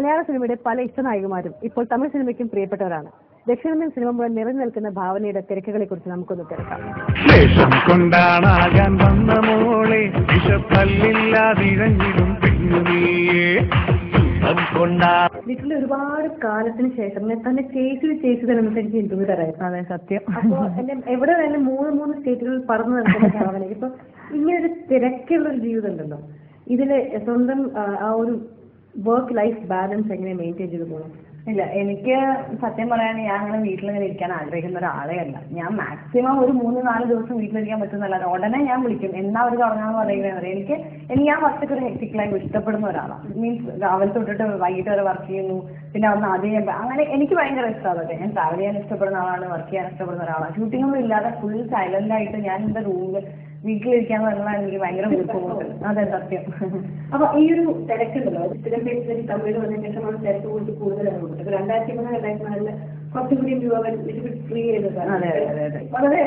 മലയാള സിനിമയുടെ പല ഇഷ്ടനായികമാരും ഇപ്പോൾ തമിഴ് സിനിമയ്ക്കും പ്രിയപ്പെട്ടവരാണ്. ദക്ഷിണേന്ത്യൻ സിനിമ മുഴുവൻ നിറഞ്ഞു നിൽക്കുന്ന ഭാവനയുടെ തിരക്കുകളെ കുറിച്ച് നമുക്കൊന്ന് തിരക്കാം. വീട്ടിൽ ഒരുപാട് കാലത്തിന് ശേഷം തന്നെ ചേച്ചി തരുന്നത് എനിക്ക് ഇന്റർവ്യൂ തരായിരുന്നു. അതെ, സത്യം. അപ്പൊ എന്റെ എവിടെ വേണമെങ്കിലും മൂന്ന് സ്റ്റേറ്റുകളിൽ പറന്നു നടക്കുന്ന ഭാവന. ഇപ്പൊ ഇങ്ങനൊരു തിരക്കുള്ള ഒരു ജീവിതം ഉണ്ടല്ലോ, ഇതില് സ്വന്തം ആ ഒരു വർക്ക് ലൈഫ് ബാലൻസ് എങ്ങനെ മെയിൻറ്റെയിൻ ചെയ്ത് പോകണം? ഇല്ല, എനിക്ക് സത്യം പറയാൻ ഞാൻ അങ്ങനെ വീട്ടിലിങ്ങനെ ഇരിക്കാൻ ആഗ്രഹിക്കുന്ന ഒരാളെ അല്ല. ഞാൻ മാക്സിമം ഒരു 3-4 ദിവസം വീട്ടിലിരിക്കാൻ പറ്റുന്നല്ലാതെ ഉടനെ ഞാൻ വിളിക്കും എന്നാ അവർ തുടങ്ങാന്ന് പറയുന്നത്. എനിക്ക് ഞാൻ വർക്കൊക്കെ ഒരു ഹെക്ടിക് ലൈഫ് ഇഷ്ടപ്പെടുന്ന ഒരാളാണ്. മീൻസ് രാവിലെ തൊട്ടിട്ട് വൈകിട്ട് വരെ വർക്ക് ചെയ്യുന്നു, പിന്നെ അന്ന് ആദ്യം അങ്ങനെ എനിക്ക് ഭയങ്കര ഇഷ്ടമാണ്. ഞാൻ ട്രാവൽ ചെയ്യാൻ ഇഷ്ടപ്പെടുന്ന ആളാണ്, വർക്ക് ചെയ്യാൻ ഇഷ്ടപ്പെടുന്ന ആളാണ്. ഷൂട്ടിങ്ങൊന്നും ഇല്ലാതെ ഫുൾ സൈലന്റ് ആയിട്ട് ഞാൻ എന്റെ റൂമിൽ വീട്ടിലിരിക്കാന്ന് പറഞ്ഞാൽ എനിക്ക് ഭയങ്കര ബുദ്ധിമുട്ട്. അതെ, സത്യം. അപ്പൊ ഈ ഒരു തിരക്കുണ്ടല്ലോ, സ്ഥിരം പേര് തമിഴ് വന്നതിന് ശേഷമാണ് തിരക്ക് കൂടുതൽ കൂടുതലാണ്. 2003-2004 കുറച്ചുകൂടി ഫ്രീ ചെയ്തതാണ്. വളരെ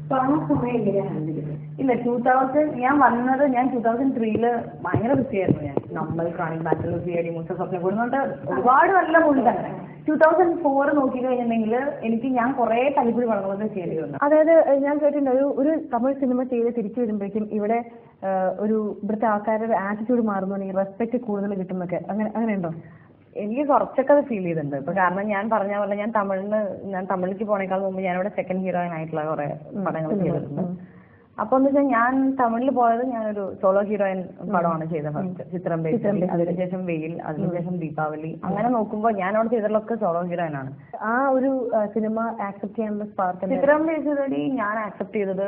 അപ്പൊ ആ സമയം എങ്ങനെയാണ് ഹാൻഡിൽ ചെയ്തത്? ഇല്ല, 2000 ഞാൻ 2003 ഭയങ്കര ബിസിയായിരുന്നു. ഞാൻ നമ്മൾ ക്രോണിക് ബാറ്റിൽ സിഐഡി മുസ്തഫിനെ കൂടുന്നുണ്ട് ഒരുപാട് നല്ല മൂവി തന്നെ. 2004 നോക്കി കഴിഞ്ഞിട്ടുണ്ടെങ്കിൽ ഞാൻ കുറെ തലിപ്പുടി പടങ്ങളൊക്കെ ചെയ്യേണ്ടി വന്നു. അതായത് ഞാൻ കേട്ടിട്ടുണ്ട് ഒരു തമിഴ് സിനിമ ചെയ്ത് തിരിച്ചു വരുമ്പോഴേക്കും ഇവിടെ ഇവിടുത്തെ ആൾക്കാരുടെ ആറ്റിറ്റ്യൂഡ് മാറുന്നുണ്ടെങ്കിൽ റെസ്പെക്ട് കൂടുതൽ കിട്ടുന്നൊക്കെ അങ്ങനെ ഉണ്ടോ? എനിക്ക് കുറച്ചൊക്കെ അത് ഫീൽ ചെയ്തിട്ടുണ്ട്. ഇപ്പൊ കാരണം ഞാൻ പറഞ്ഞ പോലെ ഞാൻ തമിഴിലേക്ക് പോണേക്കാൾ മുമ്പ് ഞാനിവിടെ സെക്കൻഡ് ഹീറോയിൻ ആയിട്ടുള്ള കുറെ പടങ്ങൾ ചെയ്തിട്ടുണ്ട്. അപ്പൊ എന്ന് വെച്ചാൽ ഞാൻ തമിഴിൽ പോയത് ഞാനൊരു സോളോ ഹീറോയിൻ പടമാണ് ചെയ്തത്. ഫസ്റ്റ് ചിത്രം പേര്, അതിനുശേഷം വെയിൽ, അതിനുശേഷം ദീപാവലി. അങ്ങനെ നോക്കുമ്പോൾ ഞാൻ അവിടെ ചെയ്തതിലൊക്കെ സോളോ ഹീറോയിൻ ആണ്. ആ ഒരു സിനിമ ആക്സെപ്റ്റ് ചെയ്യാനുള്ള സ്പാർക്ക് ചിത്രം പേര് ഞാൻ ആക്സെപ്റ്റ് ചെയ്തത്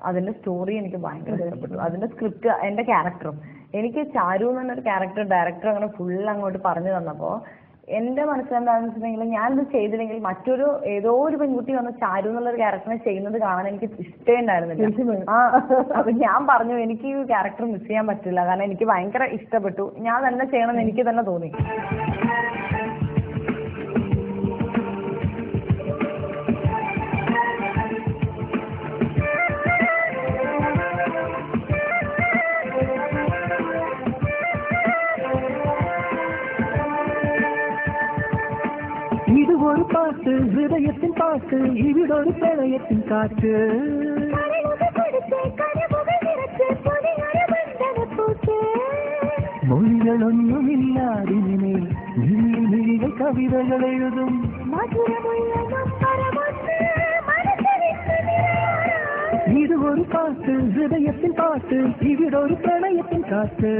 അതിന്റെ സ്റ്റോറി എനിക്ക് ഭയങ്കര ഇഷ്ടപ്പെട്ടു. അതിന്റെ സ്ക്രിപ്റ്റ്, എന്റെ ക്യാരക്ടറും. എനിക്ക് ചാരു എന്നൊരു ക്യാരക്ടർ ഡയറക്ടർ അങ്ങനെ ഫുൾ അങ്ങോട്ട് പറഞ്ഞു തന്നപ്പോ എന്റെ മനസ്സിലെന്താണെന്ന് വെച്ചിട്ടുണ്ടെങ്കിൽ ഞാനിത് ചെയ്തില്ലെങ്കിൽ ഏതോ ഒരു പെൺകുട്ടി വന്ന് ചാരു എന്നുള്ളൊരു ക്യാരക്ടറിനെ ചെയ്യുന്നത് കാണാൻ എനിക്ക് ഇഷ്ടമേ ഉണ്ടായിരുന്നില്ല. അപ്പൊ ഞാൻ പറഞ്ഞു എനിക്ക് ഈ ക്യാരക്ടർ മിസ് ചെയ്യാൻ പറ്റില്ല, കാരണം എനിക്ക് ഭയങ്കര ഇഷ്ടപ്പെട്ടു, ഞാൻ തന്നെ ചെയ്യണമെന്ന് എനിക്ക് തന്നെ തോന്നി. இது ஒரு பாட்டு, ஹிருதயத்தின் பாட்டு, இவிடொரு பிரளயத்தின் காற்று. மொழிகள் ஒன்றும் இல்லாதினிலே விழிகள் கவிதைகள் எழுதும். இது ஒரு பாட்டு, ஹிருதயத்தின் பாட்டு, இவிடொரு பிரளயத்தின் காற்று.